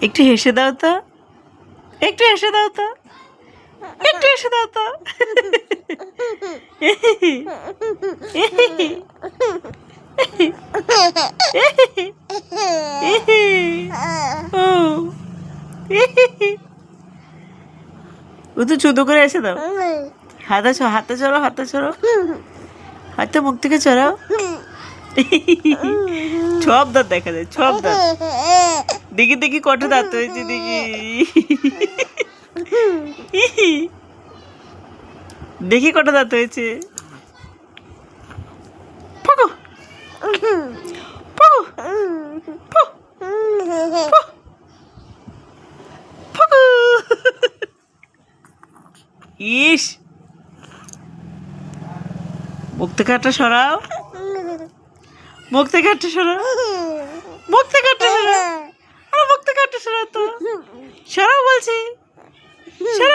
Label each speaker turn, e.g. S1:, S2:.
S1: একটু হেসে দাও তো, একটু হেসে দাও তো, একটু হেসে দাও তো। ও তো ছোট করে এসে দাও। হাতে চড়ো, হাতে চড়ো, হাতে মুখ থেকে চড়াও। সব দাঁত দেখা যায়, সব দাঁত। দেখি দেখি কটা দাঁত হয়েছে দেখি। দেখি কটা দাঁত হয়েছে। ফাঁকো, ফাঁকো, ফাঁকো। ইস, মুখ থেকে একটা সরাও, মুখ থেকে একটা সরাও, মুখ থেকে একটা সরাও, আরে মুখ থেকে একটা সরাও তো, সরাও বলছি, সরাও।